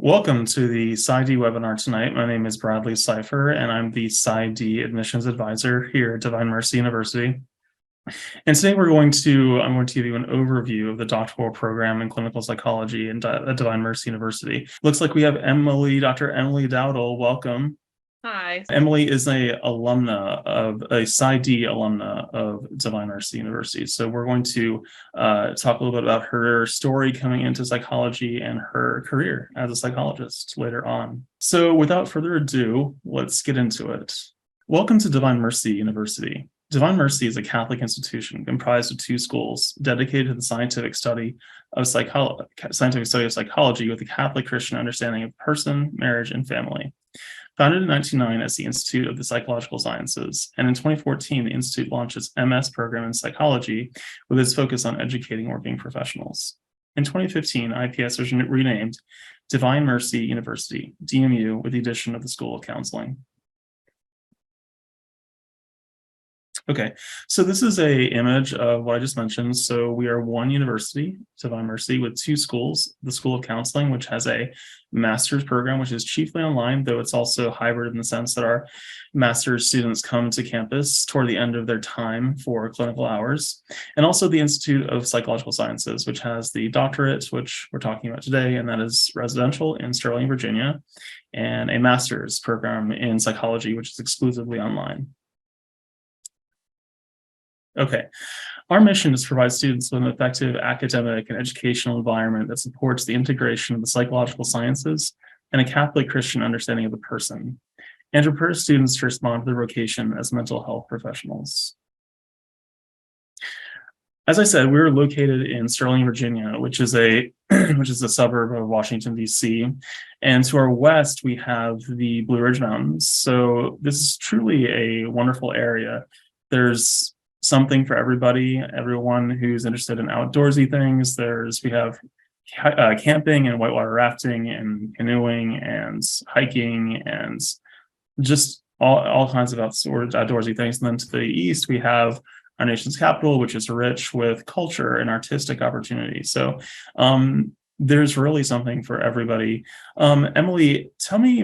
Welcome to the PsyD webinar tonight. My name is Bradley Cipher, and I'm the PsyD Admissions Advisor here at Divine Mercy University. And today I'm going to give you an overview of the doctoral program in clinical psychology at Divine Mercy University. Looks like we have Dr. Emily Dowdell. Welcome. Hi. Emily is a PsyD alumna of Divine Mercy University. So we're going to talk a little bit about her story coming into psychology and her career as a psychologist later on. So without further ado, let's get into it. Welcome to Divine Mercy University. Divine Mercy is a Catholic institution comprised of two schools dedicated to the scientific study of psychology with a Catholic Christian understanding of person, marriage, and family. Founded in 1909 as the Institute of the Psychological Sciences, and in 2014, the Institute launched its MS program in psychology with its focus on educating working professionals. In 2015, IPS was renamed Divine Mercy University, DMU, with the addition of the School of Counseling. Okay, so this is an image of what I just mentioned. So we are one university, Divine Mercy, with two schools, the School of Counseling, which has a master's program, which is chiefly online, though it's also hybrid in the sense that our master's students come to campus toward the end of their time for clinical hours. And also the Institute of Psychological Sciences, which has the doctorate, which we're talking about today, and that is residential in Sterling, Virginia, and a master's program in psychology, which is exclusively online. Okay, our mission is to provide students with an effective academic and educational environment that supports the integration of the psychological sciences and a Catholic Christian understanding of the person, and to prepare students to respond to their vocation as mental health professionals. As I said, we're located in Sterling, Virginia, which is a suburb of Washington, D.C. And to our west, we have the Blue Ridge Mountains. So this is truly a wonderful area. There's something for everyone who's interested in outdoorsy things. We have camping and whitewater rafting and canoeing and hiking and just all kinds of outdoorsy things. And then to the east, we have our nation's capital, which is rich with culture and artistic opportunity. So there's really something for everybody. Emily, tell me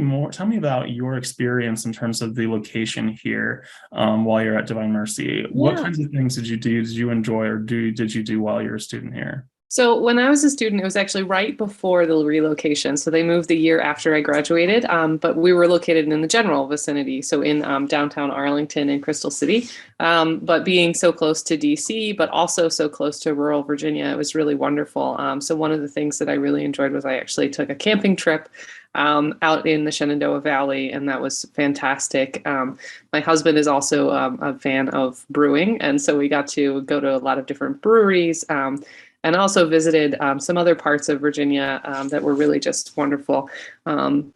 about your experience in terms of the location here while you're at Divine Mercy. Yeah. What kinds of things did you do? Did you enjoy or did you do while you're a student here? So when I was a student, it was actually right before the relocation. So they moved the year after I graduated, but we were located in the general vicinity. So in downtown Arlington and Crystal City, but being so close to DC, but also so close to rural Virginia, it was really wonderful. So one of the things that I really enjoyed was I actually took a camping trip out in the Shenandoah Valley, and that was fantastic. My husband is also a fan of brewing, and so we got to go to a lot of different breweries, and also visited some other parts of Virginia that were really just wonderful. I'm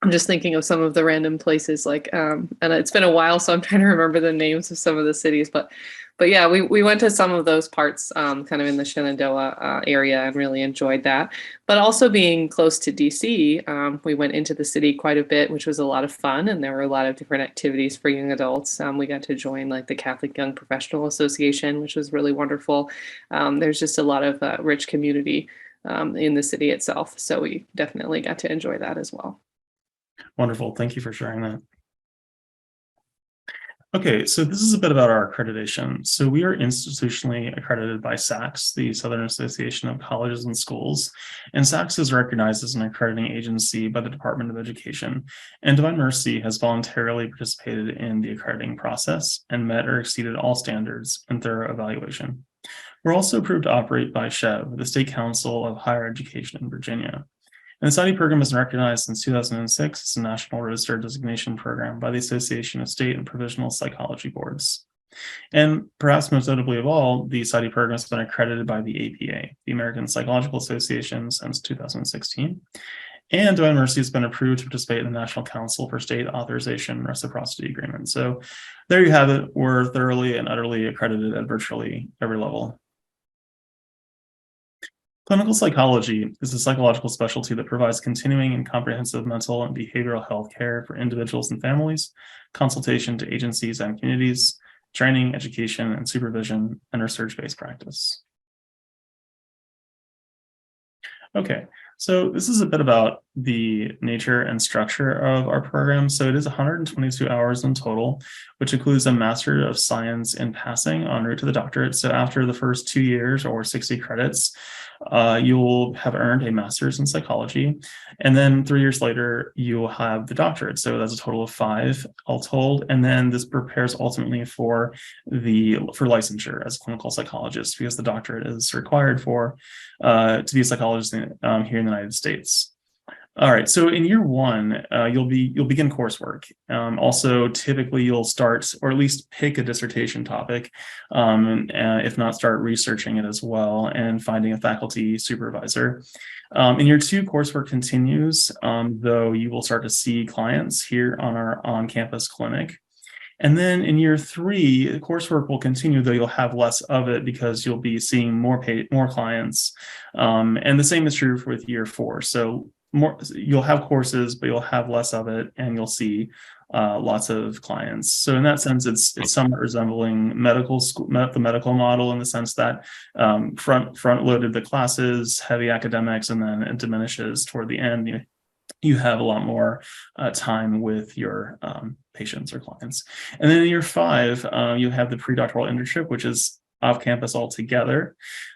just thinking of some of the random places, and it's been a while, so I'm trying to remember the names of some of the cities, but yeah, we went to some of those parts kind of in the Shenandoah area and really enjoyed that. But also being close to DC, we went into the city quite a bit, which was a lot of fun. And there were a lot of different activities for young adults. We got to join like the Catholic Young Professional Association, which was really wonderful. There's just a lot of rich community in the city itself. So we definitely got to enjoy that as well. Wonderful. Thank you for sharing that. Okay, so this is a bit about our accreditation. So we are institutionally accredited by SACS, the Southern Association of Colleges and Schools, and SACS is recognized as an accrediting agency by the Department of Education, and Divine Mercy has voluntarily participated in the accrediting process and met or exceeded all standards in thorough evaluation. We're also approved to operate by SHEV, the State Council of Higher Education in Virginia. And the PsyD program has been recognized since 2006 as a National Registered Designation Program by the Association of State and Provisional Psychology Boards. And perhaps most notably of all, the PsyD program has been accredited by the APA, the American Psychological Association, since 2016. And Divine Mercy has been approved to participate in the National Council for State Authorization Reciprocity Agreement. So there you have it. We're thoroughly and utterly accredited at virtually every level. Clinical psychology is a psychological specialty that provides continuing and comprehensive mental and behavioral health care for individuals and families, consultation to agencies and communities, training, education, and supervision, and research-based practice. Okay, So this is a bit about the nature and structure of our program. So it is 122 hours in total, which includes a Master of Science in Passing en route to the doctorate. So after the first 2 years or 60 credits, you'll have earned a master's in psychology. And then 3 years later, you'll have the doctorate. So that's a total of 5 all told. And then this prepares ultimately for licensure as a clinical psychologist, because the doctorate is required to be a psychologist here in the United States. All right, so in year one, you'll begin coursework. Also, typically you'll start, or at least pick a dissertation topic, if not start researching it as well and finding a faculty supervisor. In year two, coursework continues, though you will start to see clients here on our on-campus clinic. And then in year three, the coursework will continue, though you'll have less of it because you'll be seeing more clients. And the same is true with year four. So you'll have courses, but you'll have less of it, and you'll see lots of clients. So in that sense, it's somewhat resembling medical school, the medical model, in the sense that front loaded the classes, heavy academics, and then it diminishes toward the end. You have a lot more time with your patients or clients. And then in year five, you have the pre-doctoral internship, which is off campus altogether.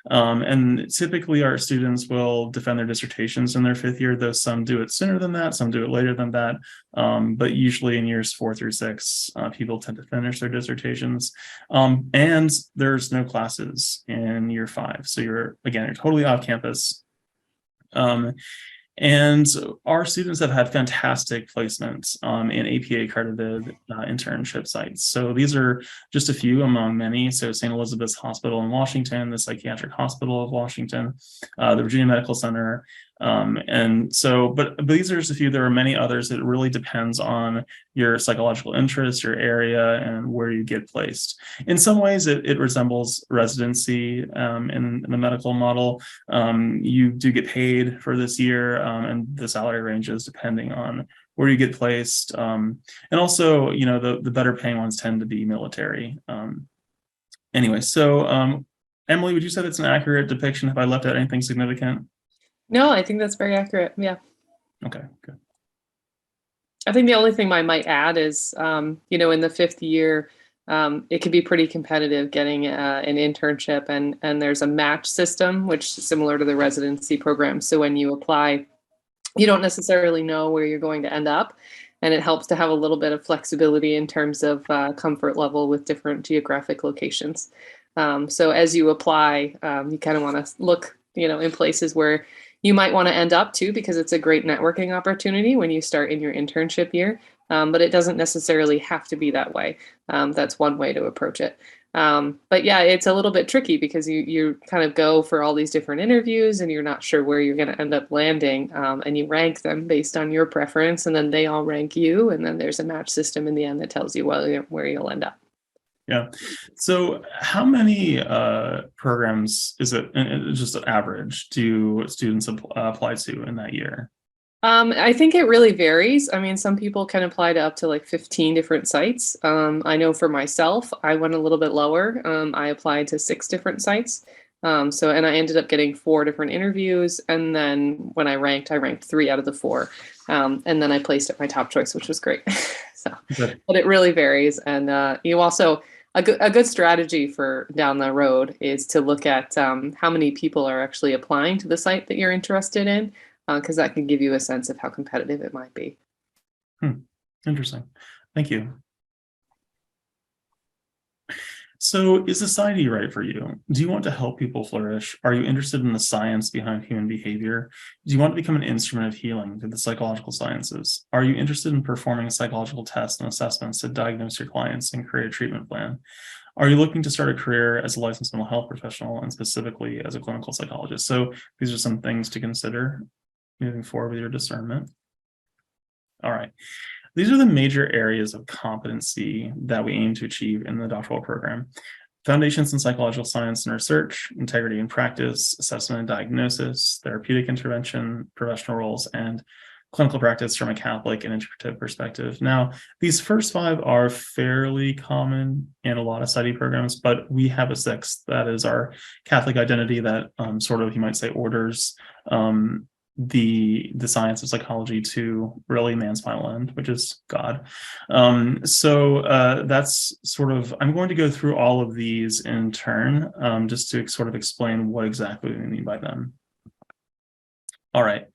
And typically our students will defend their dissertations in their fifth year, though some do it sooner than that, some do it later than that. But usually in years 4 through 6, people tend to finish their dissertations. And there's no classes in year 5. So you're totally off campus. And our students have had fantastic placements in APA accredited internship sites. So these are just a few among many. So St. Elizabeth's Hospital in Washington, the Psychiatric Hospital of Washington, the Virginia Medical Center. And so, but these are just a few. There are many others. It really depends on your psychological interests, your area, and where you get placed. In some ways, it resembles residency in the medical model. You do get paid for this year, and the salary ranges depending on where you get placed. And also, the better paying ones tend to be military. Anyway, so Emily, would you say that's an accurate depiction? Have I left out anything significant? No, I think that's very accurate. Yeah. Okay, good. I think the only thing I might add is, in the fifth year, it can be pretty competitive getting an internship, and there's a match system, which is similar to the residency program. So when you apply, you don't necessarily know where you're going to end up, and it helps to have a little bit of flexibility in terms of comfort level with different geographic locations. So as you apply, you kind of want to look, in places where you might want to end up too, because it's a great networking opportunity when you start in your internship year. But it doesn't necessarily have to be that way. That's one way to approach it. But yeah, it's a little bit tricky because you kind of go for all these different interviews and you're not sure where you're going to end up landing. And you rank them based on your preference, and then they all rank you. And then there's a match system in the end that tells you where you'll end up. Yeah. So how many programs is it, just an average, do students apply to in that year? I think it really varies. I mean, some people can apply to up to like 15 different sites. I know for myself, I went a little bit lower. I applied to 6 different sites. And I ended up getting 4 different interviews. And then when I ranked 3 out of the 4. And then I placed at my top choice, which was great. But it really varies. And you also, a good strategy for down the road is to look at how many people are actually applying to the site that you're interested in, because that can give you a sense of how competitive it might be. Interesting. Thank you. So is the PsyD right for you? Do you want to help people flourish? Are you interested in the science behind human behavior? Do you want to become an instrument of healing through the psychological sciences? Are you interested in performing psychological tests and assessments to diagnose your clients and create a treatment plan? Are you looking to start a career as a licensed mental health professional and specifically as a clinical psychologist? So these are some things to consider moving forward with your discernment. All right. These are the major areas of competency that we aim to achieve in the doctoral program: foundations in psychological science and research, integrity in practice, assessment and diagnosis, therapeutic intervention, professional roles, and clinical practice from a Catholic and integrative perspective. Now, these first 5 are fairly common in a lot of PsyD programs, but we have a 6th that is our Catholic identity that sort of, you might say, orders the science of psychology to really man's final end, which is God. That's sort of, I'm going to go through all of these in turn, just to sort of explain what exactly we mean by them. All right.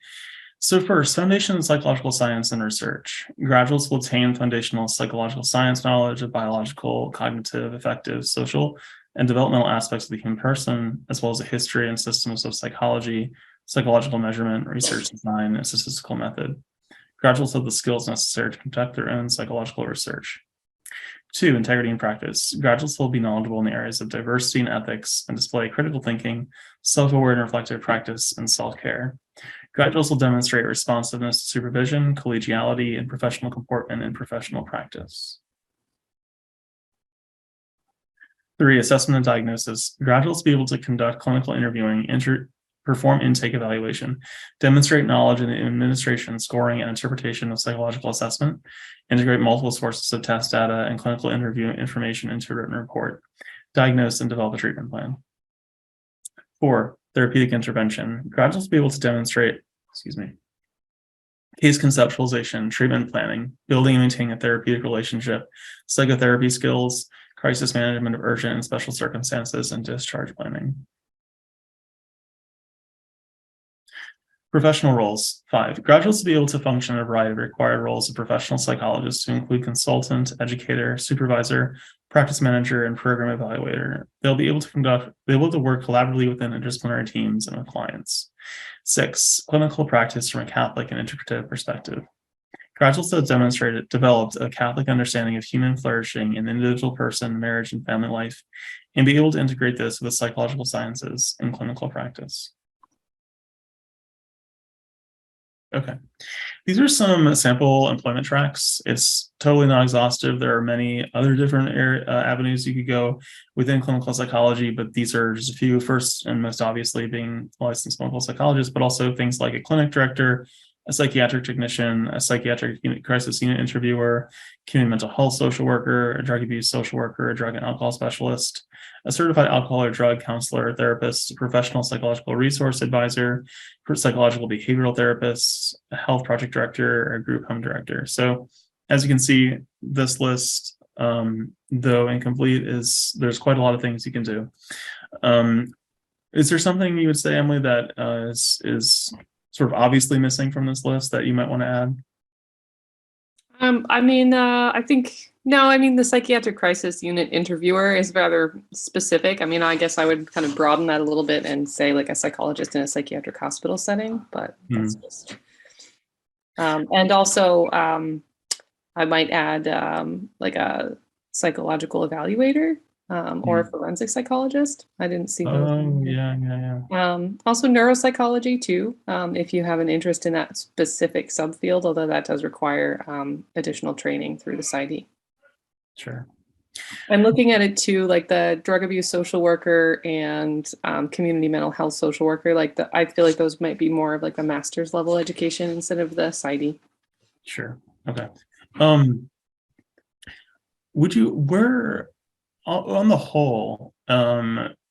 So first, foundation in psychological science and research. Graduates will attain foundational psychological science knowledge of biological, cognitive, affective, social, and developmental aspects of the human person, as well as a history and systems of psychology, psychological measurement, research design, and statistical method. Graduates have the skills necessary to conduct their own psychological research. 2, integrity in practice. Graduates will be knowledgeable in the areas of diversity and ethics and display critical thinking, self-aware and reflective practice, and self-care. Graduates will demonstrate responsiveness to supervision, collegiality, and professional comportment in professional practice. 3, assessment and diagnosis. Graduates will be able to conduct clinical interviewing, perform intake evaluation, demonstrate knowledge in the administration, scoring, and interpretation of psychological assessment, integrate multiple sources of test data and clinical interview information into a written report, diagnose and develop a treatment plan. 4, therapeutic intervention. Graduates will be able to demonstrate, case conceptualization, treatment planning, building and maintaining a therapeutic relationship, psychotherapy skills, crisis management of urgent and special circumstances, and discharge planning. Professional roles. 5, graduates will be able to function in a variety of required roles of professional psychologists to include consultant, educator, supervisor, practice manager, and program evaluator. They'll be able to work collaboratively within interdisciplinary teams and with clients. 6, clinical practice from a Catholic and integrative perspective. Graduates have developed a Catholic understanding of human flourishing in the individual person, marriage, and family life, and be able to integrate this with psychological sciences in clinical practice. Okay, these are some sample employment tracks. It's totally not exhaustive. There are many other different avenues you could go within clinical psychology, but these are just a few. First and most obviously being a licensed clinical psychologist, but also things like a clinic director, a psychiatric technician, a psychiatric crisis unit interviewer, community mental health social worker, a drug abuse social worker, a drug and alcohol specialist, a certified alcohol or drug counselor or therapist, a professional psychological resource advisor, psychological behavioral therapist, a health project director, a group home director. So as you can see, this list, though incomplete, there's quite a lot of things you can do. Is there something you would say, Emily, that is sort of obviously missing from this list that you might want to add? I think, no, the psychiatric crisis unit interviewer is rather specific. I guess I would kind of broaden that a little bit and say like a psychologist in a psychiatric hospital setting, but that's just, and also I might add like a psychological evaluator or a forensic psychologist. I didn't see those. Oh, yeah. Also neuropsychology too, if you have an interest in that specific subfield, although that does require additional training through the PsyD. Sure. I'm looking at it too, like the drug abuse social worker and community mental health social worker. I feel like those might be more of like a master's level education instead of the PsyD. Sure. Okay. On the whole,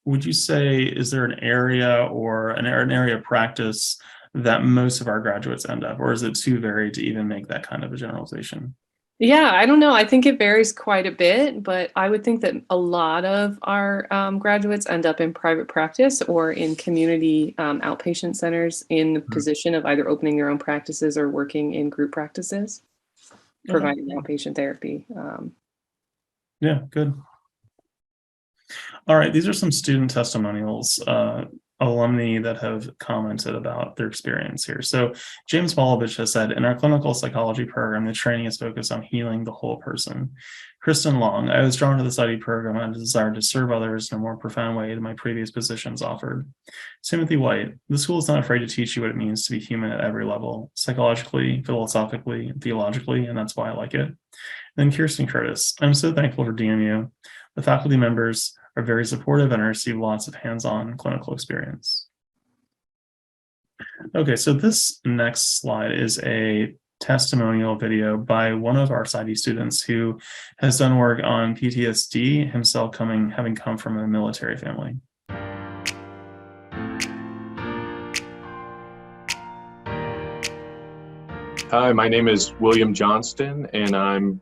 would you say, is there an area or an area of practice that most of our graduates end up, or is it too varied to even make that kind of a generalization? Yeah, I don't know. I think it varies quite a bit, but I would think that a lot of our graduates end up in private practice or in community outpatient centers in the position of either opening their own practices or working in group practices, providing outpatient therapy. Yeah, good. All right, these are some student testimonials, alumni that have commented about their experience here. So James Walovich has said, in our clinical psychology program, the training is focused on healing the whole person. Kristen Long, I was drawn to the PsyD program and desired to serve others in a more profound way than my previous positions offered. Timothy White, the school is not afraid to teach you what it means to be human at every level, psychologically, philosophically, theologically, and that's why I like it. Then Kirsten Curtis, I'm so thankful for DMU. The faculty members are very supportive and I receive lots of hands-on clinical experience. Okay, so this next slide is a testimonial video by one of our PsyD students who has done work on PTSD, himself having come from a military family. Hi, my name is William Johnston, and I'm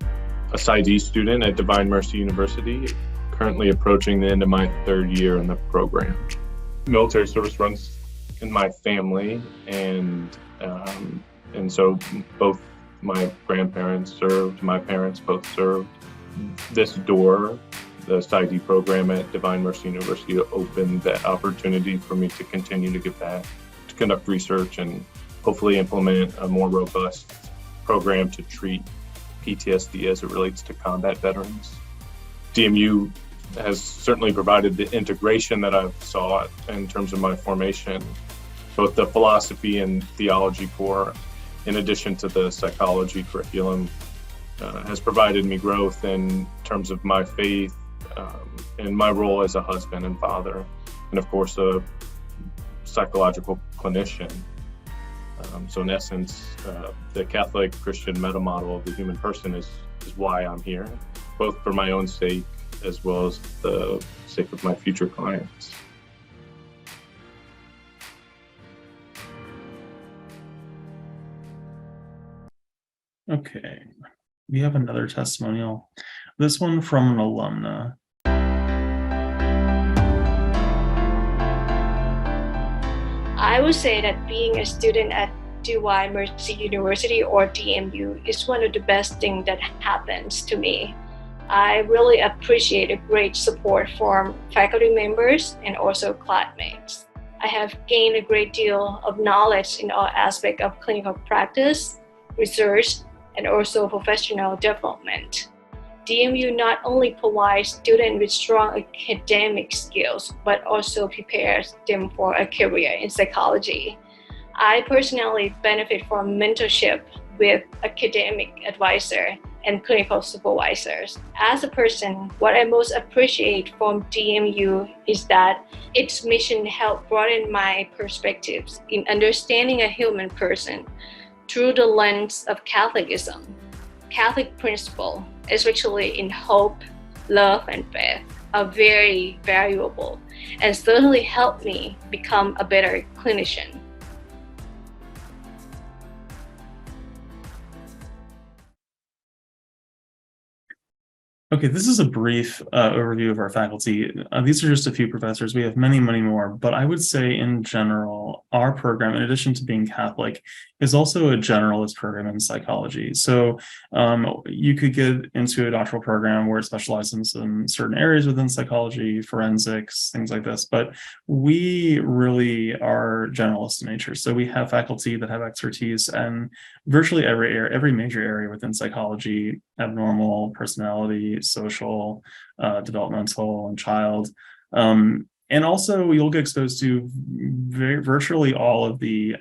a PsyD student at Divine Mercy University, currently approaching the end of my third year in the program. Military service runs in my family, and so both my grandparents served, my parents both served. This door, the PsyD program at Divine Mercy University, opened that opportunity for me to continue to give back, to conduct research, and hopefully implement a more robust program to treat PTSD as it relates to combat veterans. DMU has certainly provided the integration that I've sought in terms of my formation, both the philosophy and theology core, in addition to the psychology curriculum, has provided me growth in terms of my faith and my role as a husband and father, and of course a psychological clinician. So in essence, the Catholic Christian meta model of the human person is why I'm here, both for my own sake as well as the sake of my future clients. Okay, we have another testimonial. This one from an alumna. I would say that being a student at Divine Mercy University, or DMU, is one of the best things that happens to me. I really appreciate a great support from faculty members and also classmates. I have gained a great deal of knowledge in all aspects of clinical practice, research, and also professional development. DMU not only provides students with strong academic skills, but also prepares them for a career in psychology. I personally benefit from mentorship with academic advisor and clinical supervisors. As a person, what I most appreciate from DMU is that its mission helped broaden my perspectives in understanding a human person through the lens of Catholicism. Catholic principles, especially in hope, love, and faith, are very valuable and certainly helped me become a better clinician. Okay, this is a brief overview of our faculty. These are just a few professors. We have many, many more, but I would say in general, our program, in addition to being Catholic, is also a generalist program in psychology. So you could get into a doctoral program where it specializes in certain areas within psychology, forensics, things like this, but we really are generalist in nature. So we have faculty that have expertise in virtually every major area within psychology: abnormal, personality, social, developmental, and child. And also you'll get exposed to virtually all of the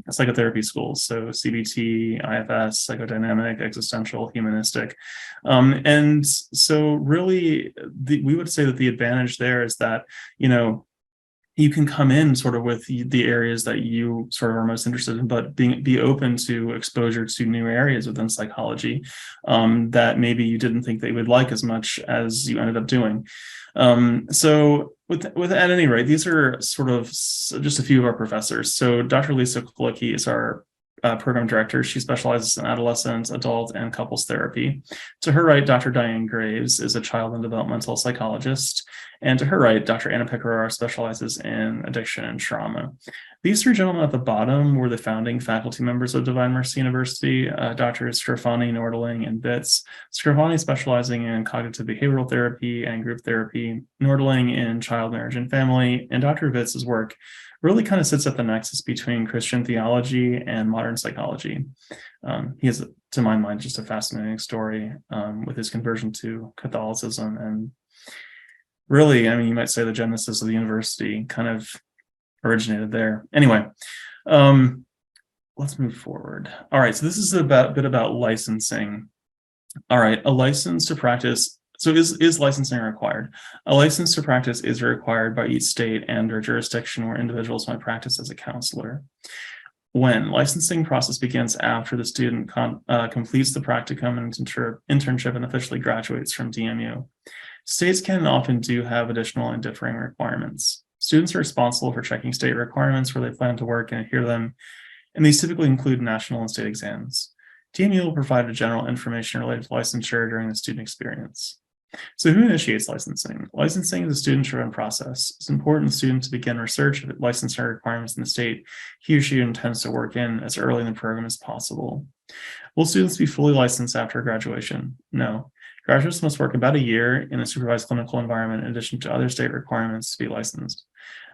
psychotherapy schools. So CBT, IFS, psychodynamic, existential, humanistic. And so really we would say that the advantage there is that, you can come in sort of with the areas that you sort of are most interested in, but be open to exposure to new areas within psychology that maybe you didn't think that you would like as much as you ended up doing. So at any rate, these are sort of just a few of our professors. So Dr. Lisa Kulicki is our program director. She specializes in adolescent, adult, and couples therapy. To her right, Dr. Diane Graves is a child and developmental psychologist. And to her right, Dr. Anna Picarar specializes in addiction and trauma. These three gentlemen at the bottom were the founding faculty members of Divine Mercy University, Drs. Scrifani, Nordling, and Bitz. Scrifani specializing in cognitive behavioral therapy and group therapy, Nordling in child, marriage, and family, and Dr. Bitz's work really kind of sits at the nexus between Christian theology and modern psychology. He has, to my mind, just a fascinating story with his conversion to Catholicism. And really, I mean, you might say the genesis of the university kind of originated there. Anyway, let's move forward. All right, so this is a bit about licensing. All right, a license to practice. So is licensing required? A license to practice is required by each state and or jurisdiction where individuals might practice as a counselor. When licensing process begins after the student completes the practicum and internship and officially graduates from DMU. States can often do have additional and differing requirements. Students are responsible for checking state requirements where they plan to work and adhere to them. and these typically include national and state exams. DMU will provide a general information related to licensure during the student experience. So who initiates licensing? Licensing is a student-driven process. It's important for the student to begin research of licensure requirements in the state he or she intends to work in as early in the program as possible. Will students be fully licensed after graduation? No. Graduates must work about a year in a supervised clinical environment in addition to other state requirements to be licensed.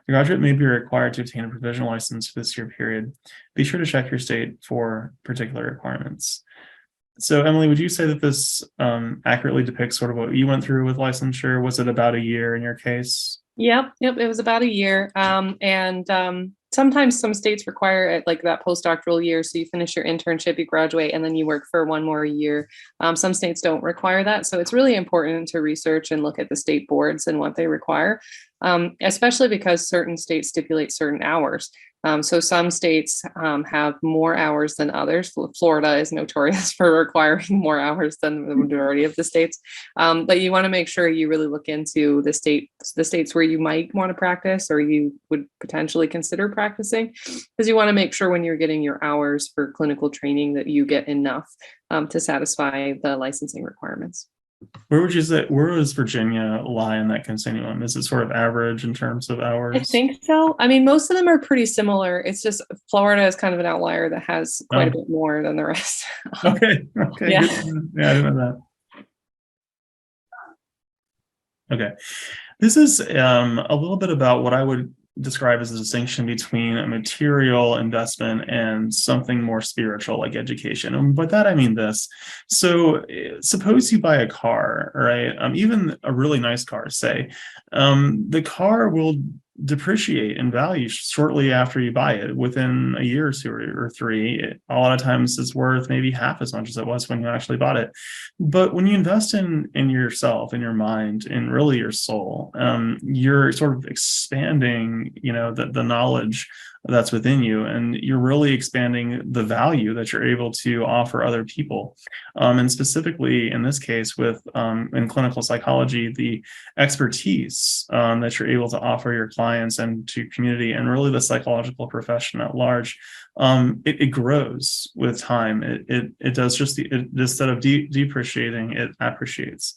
The graduate may be required to obtain a provisional license for this year period. Be sure to check your state for particular requirements. So, Emily, would you say that this accurately depicts sort of what you went through with licensure? Was it about a year in your case? Yep. It was about a year. Sometimes some states require it, like that postdoctoral year. So you finish your internship, you graduate, and then you work for one more year. Some states don't require that. So it's really important to research and look at the state boards and what they require, especially because certain states stipulate certain hours. So some states have more hours than others. Florida is notorious for requiring more hours than the majority of the states. But you want to make sure you really look into the states where you might want to practice or you would potentially consider practicing, because you want to make sure when you're getting your hours for clinical training that you get enough to satisfy the licensing requirements. Where would you say, where does Virginia lie in that continuum? Is it sort of average in terms of hours? I think so. I mean, most of them are pretty similar. It's just Florida is kind of an outlier that has quite a bit more than the rest. Okay. Yeah. Yeah, I didn't know that. Okay. This is a little bit about what I would describe as a distinction between a material investment and something more spiritual like education. And by that I mean this. So suppose you buy a car, right? Even a really nice car, say, the car will depreciate in value shortly after you buy it. Within a year or two or three, a lot of times it's worth maybe half as much as it was when you actually bought it. But when you invest in yourself, in your mind, in really your soul, you're sort of expanding, the knowledge that's within you, and you're really expanding the value that you're able to offer other people. And specifically in this case with in clinical psychology, the expertise that you're able to offer your clients and to community and really the psychological profession at large, it grows with time. It does just instead of depreciating, it appreciates.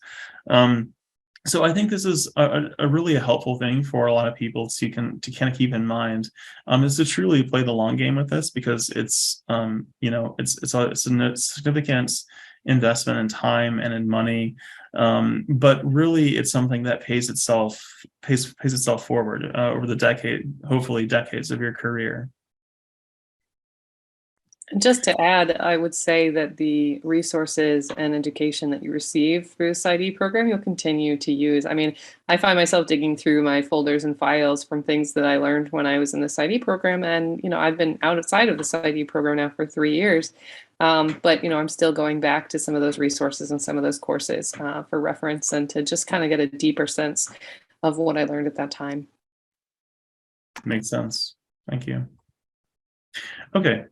So I think this is a really helpful thing for a lot of people to kind of keep in mind, is to truly play the long game with this, because it's it's a significant investment in time and in money, but really it's something that pays itself forward over the hopefully decades of your career. Just to add, I would say that the resources and education that you receive through the PsyD program, you'll continue to use. I mean, I find myself digging through my folders and files from things that I learned when I was in the PsyD program. And, I've been outside of the PsyD program now for 3 years. But, I'm still going back to some of those resources and some of those courses for reference and to just kind of get a deeper sense of what I learned at that time. Makes sense. Thank you. Okay.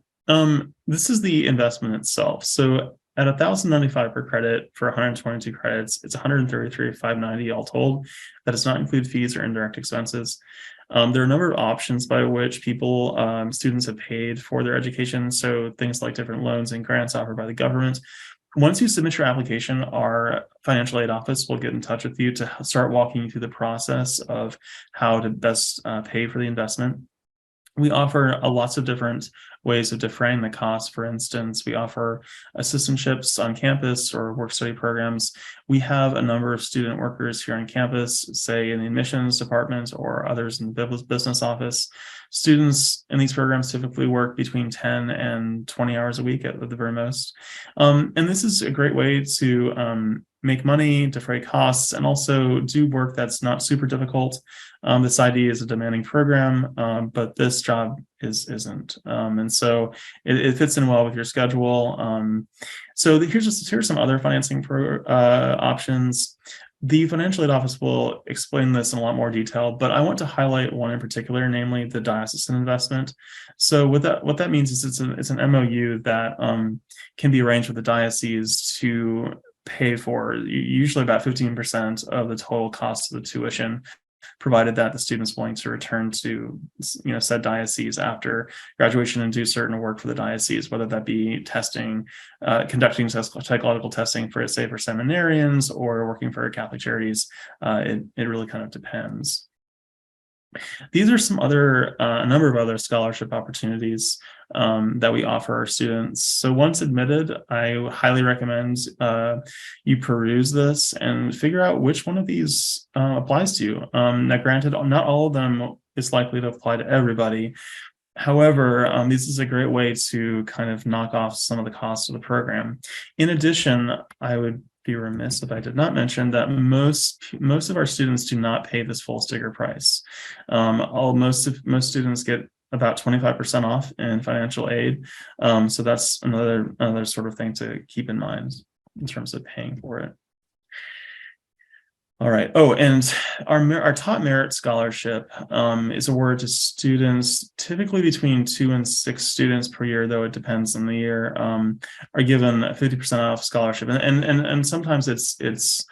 This is the investment itself. So at $1,095 per credit for 122 credits, it's $133,590 all told. That does not include fees or indirect expenses. There are a number of options by which students have paid for their education. So things like different loans and grants offered by the government. Once you submit your application, our financial aid office will get in touch with you to start walking you through the process of how to best pay for the investment. We offer lots of different ways of defraying the cost. For instance, we offer assistantships on campus or work-study programs. We have a number of student workers here on campus, say in the admissions department or others in the business office. Students in these programs typically work between 10 and 20 hours a week at the very most. And this is a great way to make money, defray costs, and also do work that's not super difficult. The PsyD is a demanding program, but this job isn't. And so it fits in well with your schedule. So here's some other financing options. The financial aid office will explain this in a lot more detail, but I want to highlight one in particular, namely the diocesan investment. So what that means is it's an MOU that can be arranged with the diocese to pay for usually about 15% of the total cost of the tuition provided that the student's willing to return to, said diocese after graduation and do certain work for the diocese, whether that be testing, conducting psychological testing for, say, for seminarians or working for Catholic Charities. It really kind of depends. These are some other, a number of other scholarship opportunities that we offer our students. So once admitted, I highly recommend you peruse this and figure out which one of these applies to you. Now, granted, not all of them is likely to apply to everybody. However, this is a great way to kind of knock off some of the costs of the program. In addition, I would be remiss if I did not mention that most of our students do not pay this full sticker price. Most students get about 25% off in financial aid. So that's another sort of thing to keep in mind in terms of paying for it. All right. Oh, and our top merit scholarship is awarded to students, typically between 2 and 6 students per year, though it depends on the year, are given a 50% off scholarship. And sometimes it's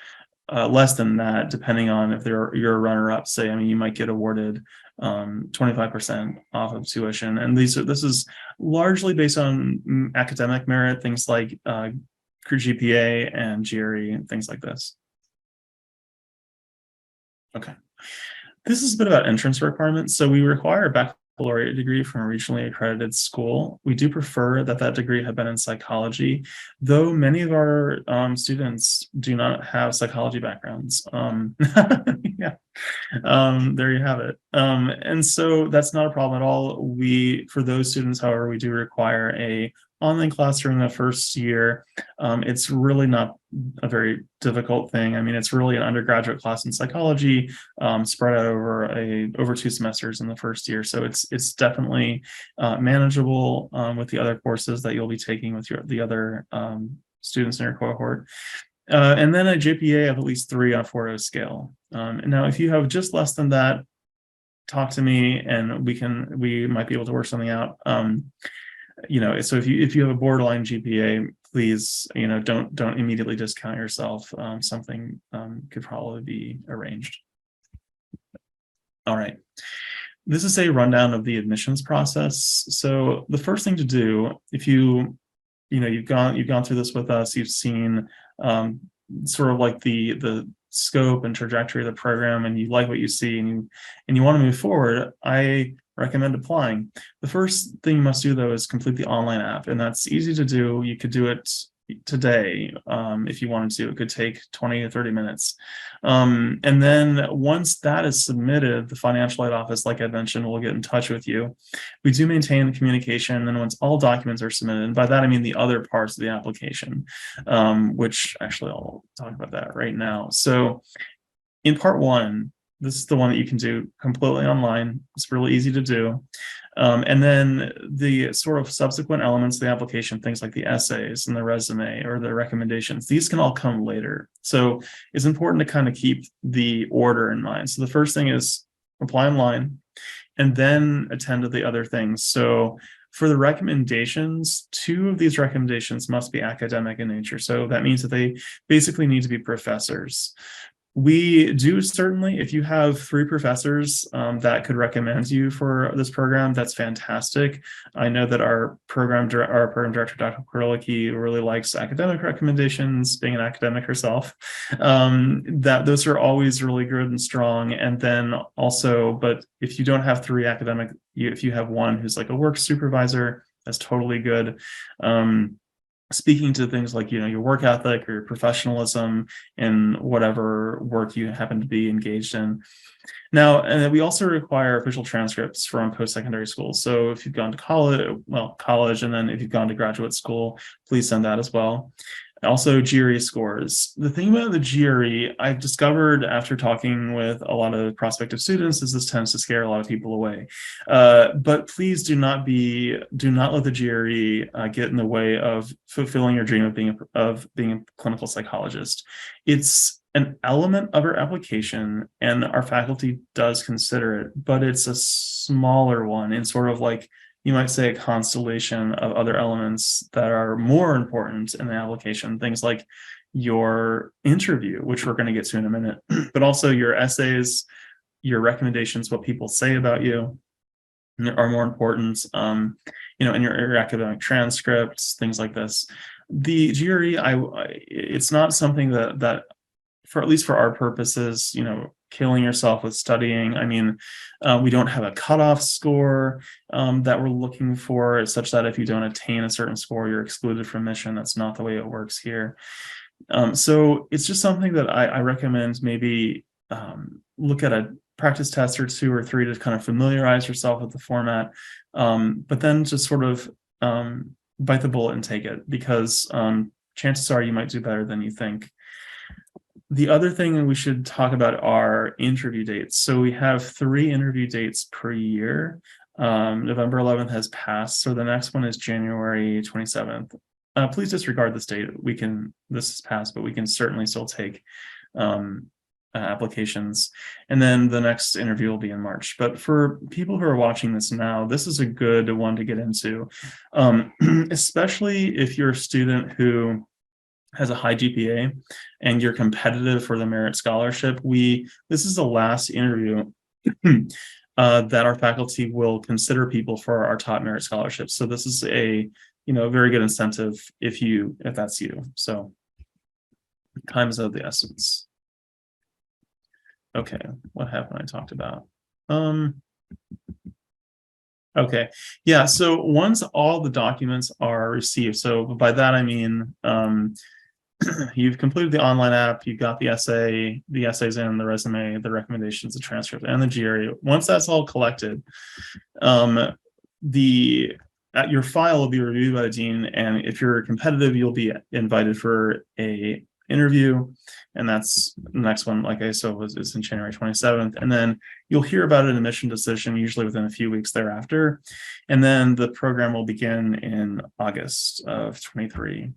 less than that, depending on if you're a runner-up. Say, I mean, you might get awarded 25% off of tuition. And this is largely based on academic merit, things like GPA and GRE and things like this. Okay, this is a bit about entrance requirements. So we require a baccalaureate degree from a regionally accredited school. We do prefer that degree have been in psychology, though many of our students do not have psychology backgrounds. Yeah, there you have it. And so that's not a problem at all. For those students, however, we do require a online class during the first year. It's really not a very difficult thing. I mean, it's really an undergraduate class in psychology spread out over 2 semesters in the first year. So it's definitely manageable with the other courses that you'll be taking with the other students in your cohort. And then a GPA of at least 3 on a 4.0 scale. And now, if you have just less than that, talk to me and we might be able to work something out. So if you have a borderline GPA, please, don't immediately discount yourself. Something could probably be arranged. All right. This is a rundown of the admissions process. So the first thing to do, if you've gone through this with us, you've seen sort of like the scope and trajectory of the program, and you like what you see, and you want to move forward, I recommend applying. The first thing you must do, though, is complete the online app, and that's easy to do. You could do it today if you wanted to. It could take 20 to 30 minutes. And then once that is submitted, the financial aid office, like I mentioned, will get in touch with you. We do maintain communication, and once all documents are submitted, and by that I mean the other parts of the application, which actually I'll talk about that right now. So in part 1, this is the one that you can do completely online. It's really easy to do. And then the sort of subsequent elements of the application, things like the essays and the resume or the recommendations, these can all come later. So it's important to kind of keep the order in mind. So the first thing is apply online and then attend to the other things. So for the recommendations, 2 of these recommendations must be academic in nature. So that means that they basically need to be professors. We do certainly, if you have 3 professors that could recommend you for this program, that's fantastic. I know that our program director, Dr. Kurlicki, really likes academic recommendations, being an academic herself. That those are always really good and strong. And then also, but if you don't have 3 academic, if you have 1 who's like a work supervisor, that's totally good. Speaking to things like, your work ethic or your professionalism in whatever work you happen to be engaged in. Now, and we also require official transcripts from post-secondary schools. So if you've gone to college, and then if you've gone to graduate school, please send that as well. Also, GRE scores. The thing about the GRE, I've discovered after talking with a lot of prospective students, is this tends to scare a lot of people away. But please do not let the GRE get in the way of fulfilling your dream of being a clinical psychologist. It's an element of our application, and our faculty does consider it, but it's a smaller one, and sort of like, you might say, a constellation of other elements that are more important in the application, things like your interview, which we're going to get to in a minute, but also your essays, your recommendations, what people say about you, are more important, in your academic transcripts, things like this. The GRE, it's not something that for at least for our purposes, killing yourself with studying. I mean, we don't have a cutoff score that we're looking for, such that if you don't attain a certain score, you're excluded from admission. That's not the way it works here. So it's just something that I recommend maybe look at a practice test or 2 or 3 to kind of familiarize yourself with the format, but then just sort of bite the bullet and take it, because chances are you might do better than you think. The other thing we should talk about are interview dates. So we have 3 interview dates per year. November 11th has passed, so the next one is January 27th. Please disregard this date. This is passed, but we can certainly still take applications. And then the next interview will be in March. But for people who are watching this now, this is a good one to get into, especially if you're a student who has a high GPA and you're competitive for the merit scholarship. This is the last interview that our faculty will consider people for our top merit scholarships. So this is a very good incentive if that's you. So time is of the essence. Okay, what happened? I talked about. Okay, yeah. So once all the documents are received, so by that I mean you've completed the online app, you've got the essays in, the resume, the recommendations, the transcript, and the GRE. Once that's all collected, your file will be reviewed by the dean, and if you're competitive, you'll be invited for a interview, and that's the next one. Like I said, it's in January 27th, and then you'll hear about an admission decision usually within a few weeks thereafter, and then the program will begin in August of 23.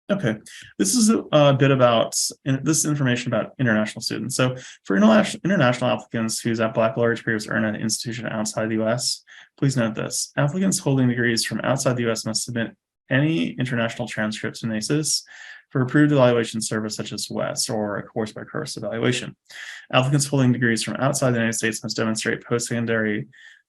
Okay, this is a bit about this information about international students. So for international applicants whose baccalaureate degree was earned at an institution outside the U.S., please note this: applicants holding degrees from outside the U.S. must submit any international transcripts to NACIS for approved evaluation service such as WES, or a course-by-course evaluation. Applicants holding degrees from outside the United States must demonstrate post-secondary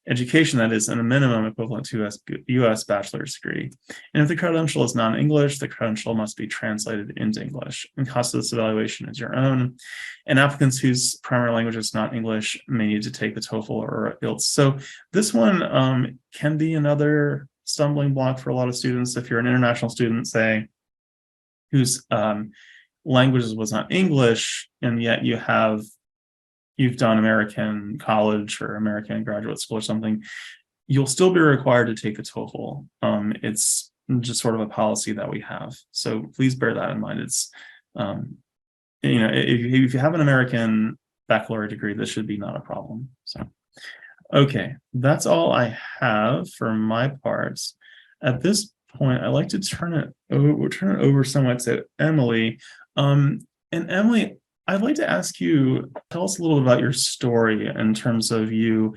education that is in a minimum equivalent to a U.S. bachelor's degree. And if the credential is non-English, the credential must be translated into English. And cost of this evaluation is your own. And applicants whose primary language is not English may need to take the TOEFL or IELTS. So this one can be another stumbling block for a lot of students. If you're an international student, say, whose language was not English, and yet you've done American college or American graduate school or something, you'll still be required to take the TOEFL. It's just sort of a policy that we have. So please bear that in mind. It's, if you have an American baccalaureate degree, this should be not a problem. So, okay, that's all I have for my parts. At this point, I'd like to turn it over somewhat to Emily. And Emily, I'd like to ask you, tell us a little about your story in terms of you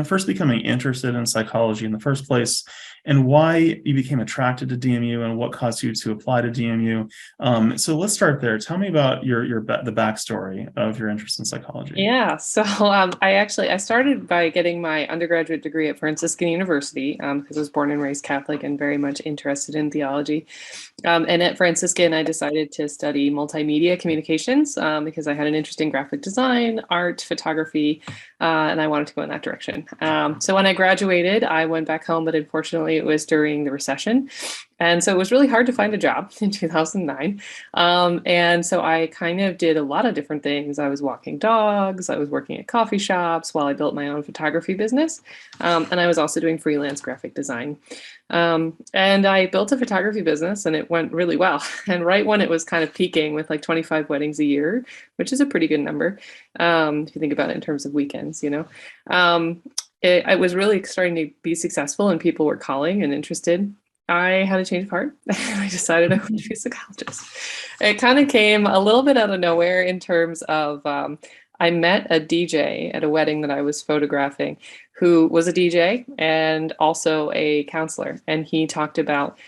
first becoming interested in psychology in the first place, and why you became attracted to DMU and what caused you to apply to DMU. So let's start there. Tell me about the backstory of your interest in psychology. Yeah, so I started by getting my undergraduate degree at Franciscan University because I was born and raised Catholic and very much interested in theology. And at Franciscan, I decided to study multimedia communications because I had an interest in graphic design, art, photography, and I wanted to go in that direction. So when I graduated, I went back home, but unfortunately it was during the recession. And so it was really hard to find a job in 2009. And so I kind of did a lot of different things. I was walking dogs, I was working at coffee shops while I built my own photography business. And I was also doing freelance graphic design. And I built a photography business and it went really well. And right when it was kind of peaking with like 25 weddings a year, which is a pretty good number, if you think about it in terms of weekends, it was really starting to be successful and people were calling and interested. I had a change of heart. I decided I wanted to be a psychologist. It kind of came a little bit out of nowhere in terms of I met a DJ at a wedding that I was photographing who was a DJ and also a counselor. And he talked about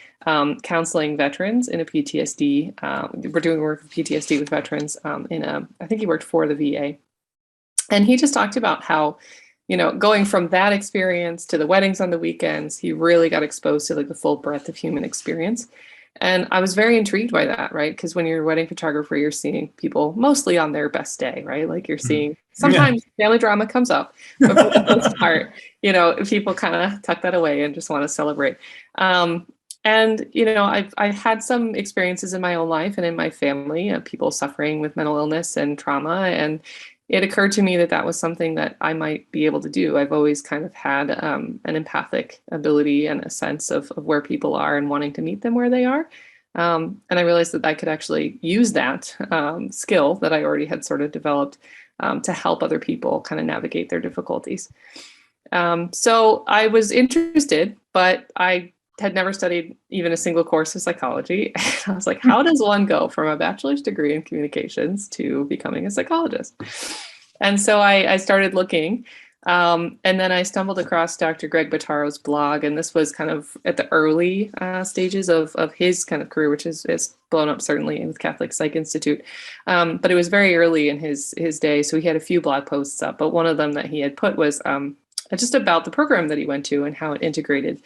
counseling veterans in a PTSD. We're doing work with PTSD with veterans I think he worked for the VA. And he just talked about how, going from that experience to the weddings on the weekends, he really got exposed to like the full breadth of human experience. And I was very intrigued by that, right? Because when you're a wedding photographer, you're seeing people mostly on their best day, right? Like you're seeing sometimes family drama comes up, but for the most part, people kind of tuck that away and just want to celebrate. I've had some experiences in my own life and in my family of people suffering with mental illness and trauma. And it occurred to me that was something that I might be able to do. I've always kind of had an empathic ability and a sense of where people are and wanting to meet them where they are. And I realized that I could actually use that skill that I already had sort of developed to help other people kind of navigate their difficulties. So I was interested, but I had never studied even a single course of psychology. And I was like, how does one go from a bachelor's degree in communications to becoming a psychologist? And so I started looking. And then I stumbled across Dr. Greg Bottaro's blog. And this was kind of at the early stages of his kind of career, which is blown up certainly with Catholic Psych Institute. But it was very early in his day. So he had a few blog posts up, but one of them that he had put was just about the program that he went to and how it integrated,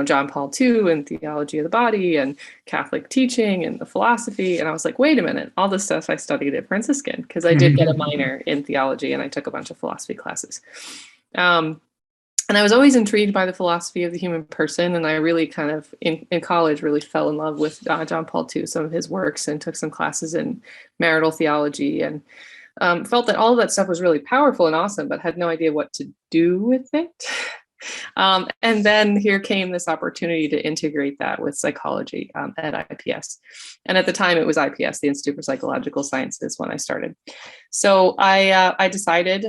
John Paul II and theology of the body and Catholic teaching and the philosophy. And I was like, wait a minute, all this stuff I studied at Franciscan, because I did get a minor in theology and I took a bunch of philosophy classes. And I was always intrigued by the philosophy of the human person. And I really kind of in college really fell in love with John Paul II, some of his works, and took some classes in marital theology and felt that all of that stuff was really powerful and awesome, but had no idea what to do with it. And then here came this opportunity to integrate that with psychology at IPS. And at the time it was IPS, the Institute for Psychological Sciences, when I started. So I decided,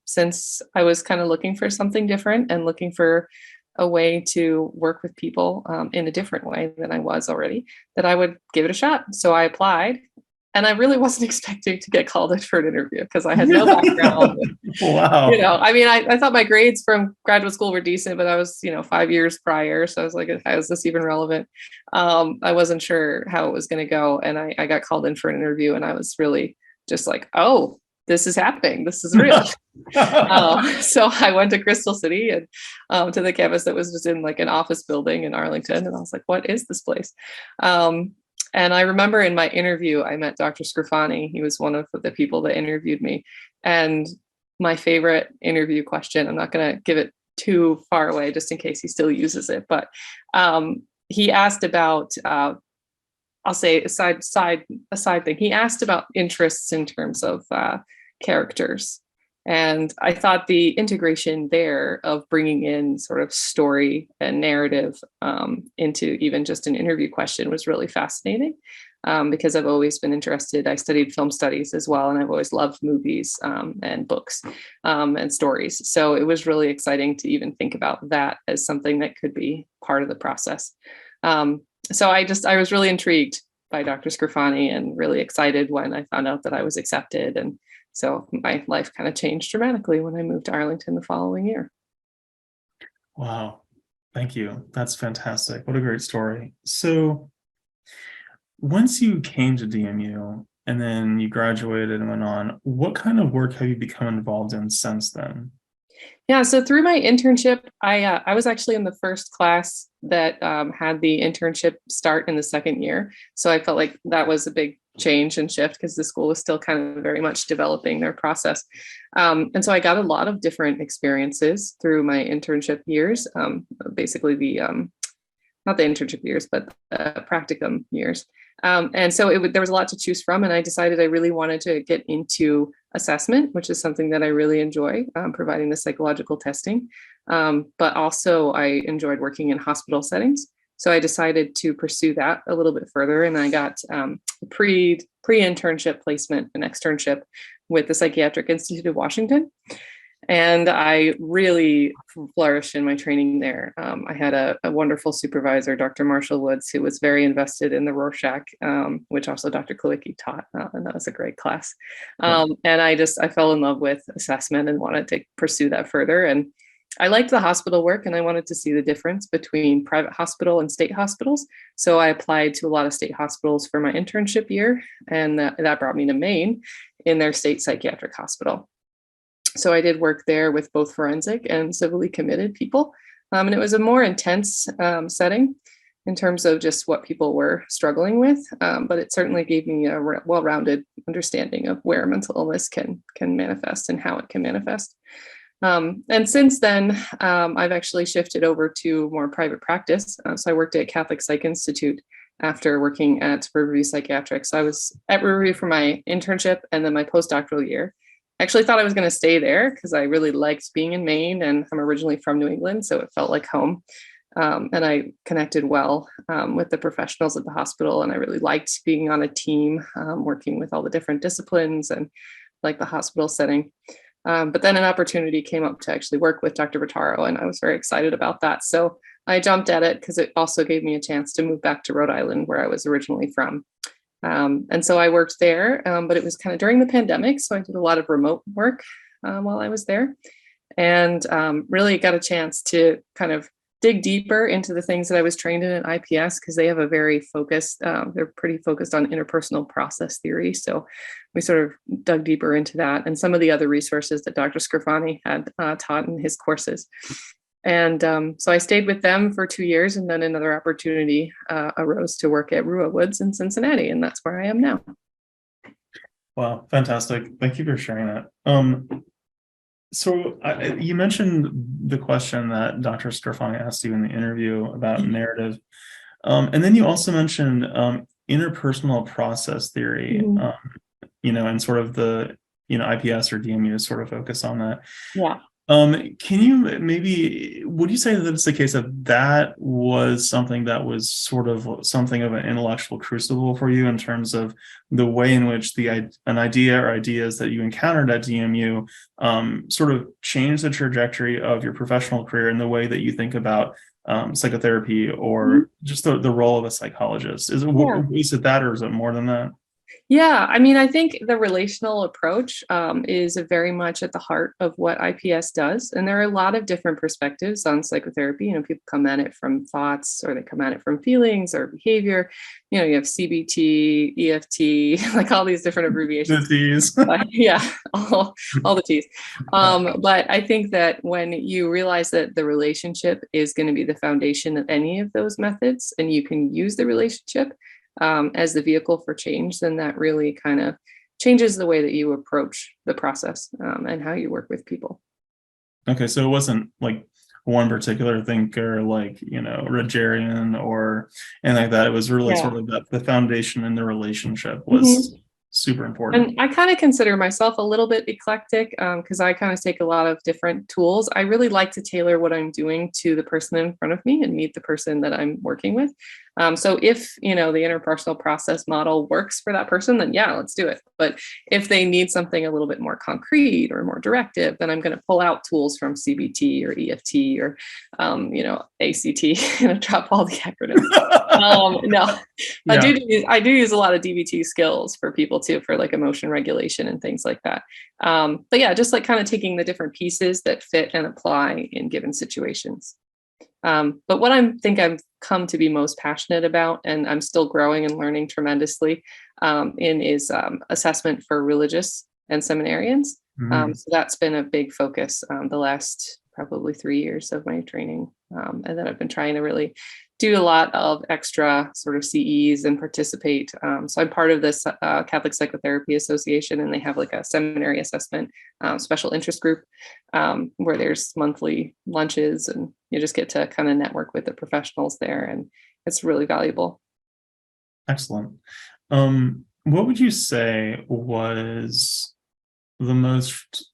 since I was kind of looking for something different and looking for a way to work with people in a different way than I was already, that I would give it a shot. So I applied. And I really wasn't expecting to get called in for an interview because I had no background. Wow. I thought my grades from graduate school were decent, but I was, 5 years prior. So I was like, how is this even relevant? I wasn't sure how it was going to go. And I got called in for an interview and I was really just like, oh, this is happening. This is real. So I went to Crystal City and to the campus that was just in like an office building in Arlington. And I was like, what is this place? And I remember in my interview, I met Dr. Scrufani. He was one of the people that interviewed me. And my favorite interview question, I'm not going to give it too far away just in case he still uses it, but he asked about, I'll say a side thing. He asked about interests in terms of characters. And I thought the integration there of bringing in sort of story and narrative into even just an interview question was really fascinating because I've always been interested. I studied film studies as well, and I've always loved movies and books and stories. So it was really exciting to even think about that as something that could be part of the process. So I was really intrigued by Dr. Scrufani and really excited when I found out that I was accepted. And so my life kind of changed dramatically when I moved to Arlington the following year. Wow. Thank you. That's fantastic. What a great story. So once you came to DMU and then you graduated and went on, what kind of work have you become involved in since then? Yeah, so through my internship, I was actually in the first class that had the internship start in the second year. So I felt like that was a big change and shift because the school was still kind of very much developing their process. And so I got a lot of different experiences through my internship years, basically not the internship years, but practicum years. And so there was a lot to choose from. And I decided I really wanted to get into assessment, which is something that I really enjoy, providing the psychological testing. But also I enjoyed working in hospital settings. So I decided to pursue that a little bit further. And I got a pre-internship placement, an externship with the Psychiatric Institute of Washington. And I really flourished in my training there. I had a wonderful supervisor, Dr. Marshall Woods, who was very invested in the Rorschach, which also Dr. Kowicki taught, and that was a great class. And I fell in love with assessment and wanted to pursue that further. And I liked the hospital work, and I wanted to see the difference between private hospital and state hospitals. So I applied to a lot of state hospitals for my internship year, and that brought me to Maine in their state psychiatric hospital. So I did work there with both forensic and civilly committed people. And it was a more intense setting in terms of just what people were struggling with. But it certainly gave me a well-rounded understanding of where mental illness can manifest and how it can manifest. And since then, I've actually shifted over to more private practice. So I worked at Catholic Psych Institute after working at Riverview Psychiatrics. So I was at Riverview for my internship and then my postdoctoral year. Actually thought I was going to stay there because I really liked being in Maine, and I'm originally from New England, so it felt like home. And I connected well with the professionals at the hospital, and I really liked being on a team, working with all the different disciplines and like the hospital setting. But then an opportunity came up to actually work with Dr. Bottaro, and I was very excited about that. So I jumped at it because it also gave me a chance to move back to Rhode Island, where I was originally from. And so I worked there, but it was kind of during the pandemic. So I did a lot of remote work while I was there, and really got a chance to kind of dig deeper into the things that I was trained in at IPS, because they have a very focused, they're pretty focused on interpersonal process theory. So we sort of dug deeper into that and some of the other resources that Dr. Scrifani had taught in his courses. And so I stayed with them for 2 years, and then another opportunity arose to work at Rua Woods in Cincinnati, and that's where I am now. Wow, fantastic. Thank you for sharing that. So you mentioned the question that Dr. Scrifani asked you in the interview about narrative. And then you also mentioned interpersonal process theory, and sort of the, IPS or DMU sort of focus on that. Yeah. Can you would you say that it's the case that was something that was sort of something of an intellectual crucible for you in terms of the way in which an idea or ideas that you encountered at DMU sort of changed the trajectory of your professional career and the way that you think about psychotherapy or just the role of a psychologist? Is it that, or is it more than that? Yeah, I mean, I think the relational approach is very much at the heart of what IPS does. And there are a lot of different perspectives on psychotherapy. People come at it from thoughts, or they come at it from feelings or behavior. You have CBT, EFT, like all these different abbreviations. The T's. Yeah, all the T's. But I think that when you realize that the relationship is going to be the foundation of any of those methods, and you can use the relationship as the vehicle for change, then that really kind of changes the way that you approach the process and how you work with people. Okay, so it wasn't like one particular thinker, like, Rogerian or anything like that. It was really sort of the foundation in the relationship was super important. And I kind of consider myself a little bit eclectic because I kind of take a lot of different tools. I really like to tailor what I'm doing to the person in front of me and meet the person that I'm working with. So if, the interpersonal process model works for that person, then yeah, let's do it. But if they need something a little bit more concrete or more directive, then I'm going to pull out tools from CBT or EFT or, ACT and drop all the acronyms. No, I do use a lot of DBT skills for people too, for like emotion regulation and things like that. But yeah, just like kind of taking the different pieces that fit and apply in given situations. But what I think I've come to be most passionate about, and I'm still growing and learning tremendously is assessment for religious and seminarians. So that's been a big focus the last probably 3 years of my training. And then I've been trying to really do a lot of extra sort of CEs and participate. So I'm part of this Catholic Psychotherapy Association, and they have like a seminary assessment special interest group where there's monthly lunches, and you just get to kind of network with the professionals there, and it's really valuable. Excellent. What would you say was the most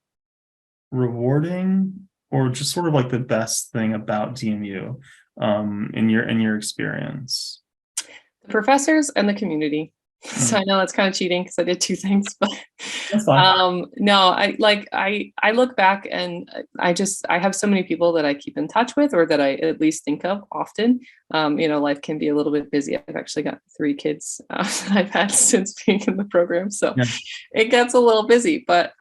rewarding or just sort of like the best thing about DMU in your experience? The professors and the community. So I know that's kind of cheating because I did two things, but That's fine. No, I look back and I have so many people that I keep in touch with, or that I at least think of often. Life can be a little bit busy. I've actually got 3 kids that I've had since being in the program, so Yeah. it gets a little busy. But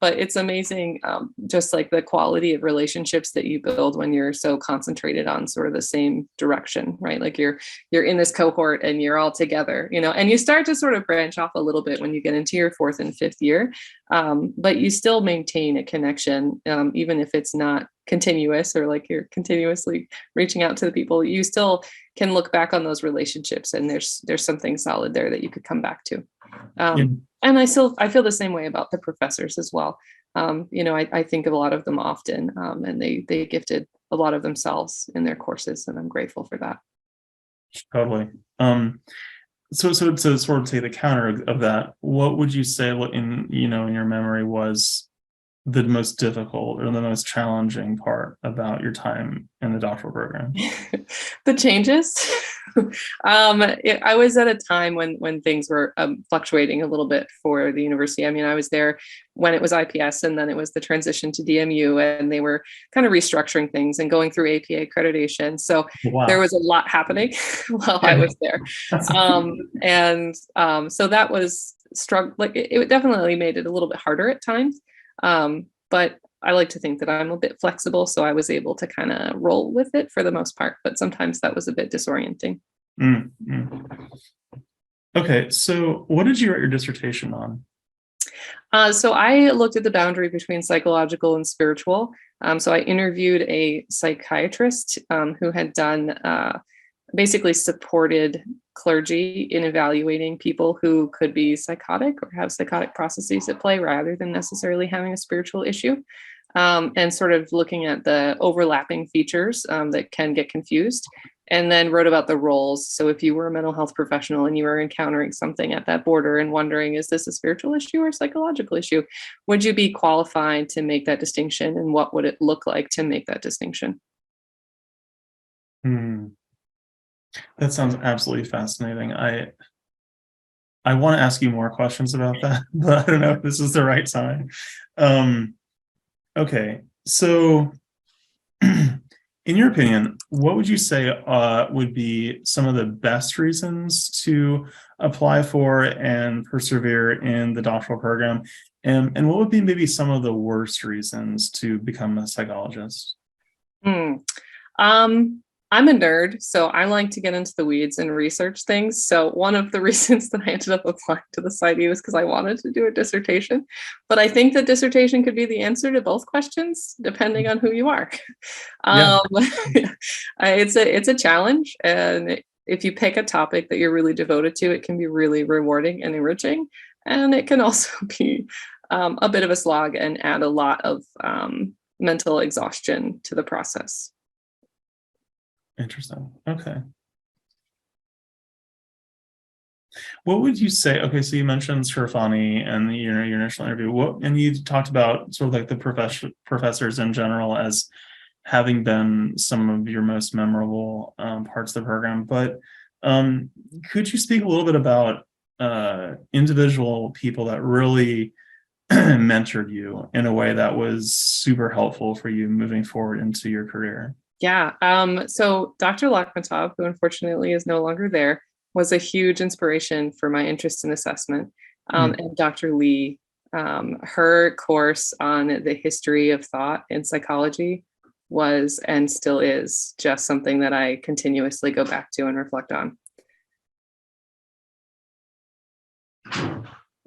it's amazing, just like the quality of relationships that you build when you're so concentrated on sort of the same direction, right? Like you're in this cohort and you're all together, and you start to sort of branch off a little bit when you get into your 4th and 5th year, but you still maintain a connection, even if it's not continuous, or like you're continuously reaching out to the people. You still can look back on those relationships, and there's something solid there that you could come back to. And I feel the same way about the professors as well. I think of a lot of them often, and they gifted a lot of themselves in their courses, and I'm grateful for that. Totally. So to sort of take the counter of that, what would you say in your memory was the most difficult or the most challenging part about your time in the doctoral program? The changes. I was at a time when things were fluctuating a little bit for the university. I mean, I was there when it was IPS, and then it was the transition to DMU, and they were kind of restructuring things and going through APA accreditation. So Wow. There was a lot happening while I was there. So that was it definitely made it a little bit harder at times. But I like to think that I'm a bit flexible, so I was able to kind of roll with it for the most part, but sometimes that was a bit disorienting. Okay, so what did you write your dissertation on? So I looked at the boundary between psychological and spiritual. So I interviewed a psychiatrist who had done basically supported clergy in evaluating people who could be psychotic or have psychotic processes at play, rather than necessarily having a spiritual issue, and sort of looking at the overlapping features that can get confused, and then wrote about the roles. So if you were a mental health professional and you were encountering something at that border and wondering, is this a spiritual issue or a psychological issue? Would you be qualified to make that distinction, and what would it look like to make that distinction? That sounds absolutely fascinating. I want to ask you more questions about that, but I don't know if this is the right time. Okay, so in your opinion, what would you say would be some of the best reasons to apply for and persevere in the doctoral program? And what would be maybe some of the worst reasons to become a psychologist? I'm a nerd, so I like to get into the weeds and research things. So one of the reasons that I ended up applying to the PsyD was because I wanted to do a dissertation. But I think that dissertation could be the answer to both questions, depending on who you are. It's a challenge, and if you pick a topic that you're really devoted to, it can be really rewarding and enriching. And it can also be a bit of a slog and add a lot of mental exhaustion to the process. Interesting. Okay. What would you say? Okay, so you mentioned Sirfani and your initial interview. And you talked about sort of like the professors in general as having been some of your most memorable parts of the program. But could you speak a little bit about individual people that really mentored you in a way that was super helpful for you moving forward into your career? Yeah. So Dr. Lakhmatov, who unfortunately is no longer there, was a huge inspiration for my interest in assessment. And Dr. Lee, her course on the history of thought in psychology was, and still is, just something that I continuously go back to and reflect on.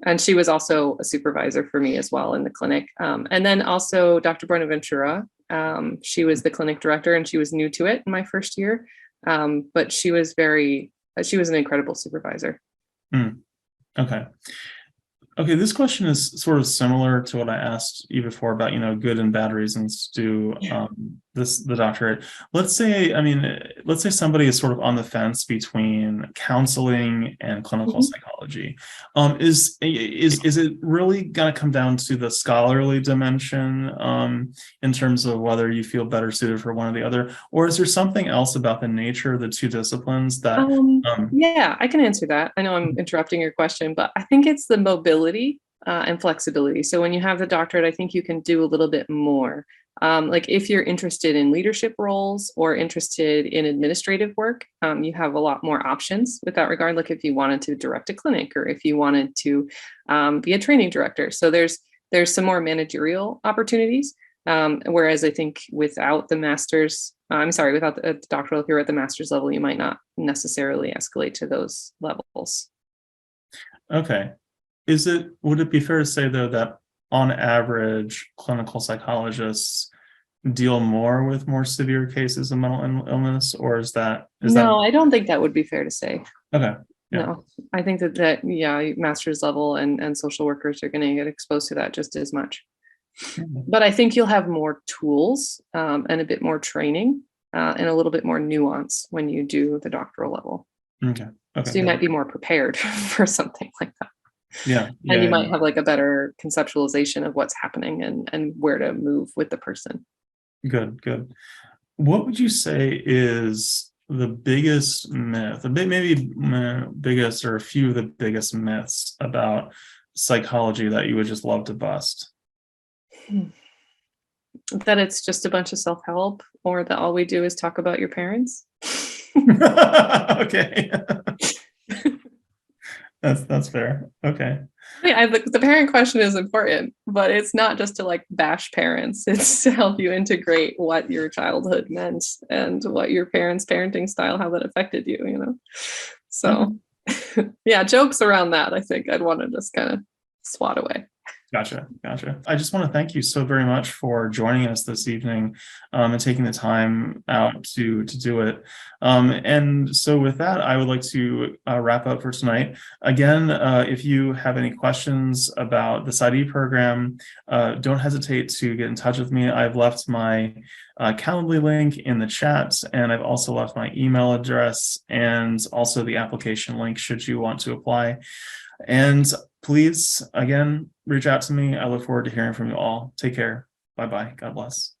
And she was also a supervisor for me as well in the clinic. And then also Dr. Buenaventura. She was the clinic director, and she was new to it in my first year. But she was an incredible supervisor. Okay, this question is sort of similar to what I asked you before about, good and bad reasons to do the doctorate. Let's say somebody is sort of on the fence between counseling and clinical psychology. Is it really going to come down to the scholarly dimension in terms of whether you feel better suited for one or the other, or is there something else about the nature of the two disciplines that? Yeah, I can answer that. I know I'm interrupting your question, but I think it's the mobility and flexibility. So when you have the doctorate, I think you can do a little bit more. Like if you're interested in leadership roles or interested in administrative work, you have a lot more options with that regard. Like if you wanted to direct a clinic or if you wanted to be a training director. So there's some more managerial opportunities. Whereas I think without the master's, without the doctoral, if you're at the master's level, you might not necessarily escalate to those levels. Okay. Would it be fair to say though that on average, clinical psychologists deal more with more severe cases of mental illness, or is that? I don't think that would be fair to say. Okay. Yeah. No, I think that master's level and social workers are going to get exposed to that just as much. But I think you'll have more tools and a bit more training and a little bit more nuance when you do the doctoral level. Okay. So you might be more prepared for something like that. Yeah. And you might have like a better conceptualization of what's happening and where to move with the person. Good. What would you say is the biggest myth, maybe biggest or a few of the biggest myths about psychology that you would just love to bust? That it's just a bunch of self-help, or that all we do is talk about your parents. Okay. That's fair. Okay. Yeah, the parent question is important, but it's not just to like bash parents. It's to help you integrate what your childhood meant and what your parents' parenting style, how that affected you, you know? So yeah, jokes around that, I think I'd want to just kind of swat away. Gotcha. I just want to thank you so very much for joining us this evening and taking the time out to do it. And so with that, I would like to wrap up for tonight. Again, if you have any questions about the PsyD program, don't hesitate to get in touch with me. I've left my Calendly link in the chat, and I've also left my email address and also the application link should you want to apply. And please, again, reach out to me. I look forward to hearing from you all. Take care. Bye-bye. God bless.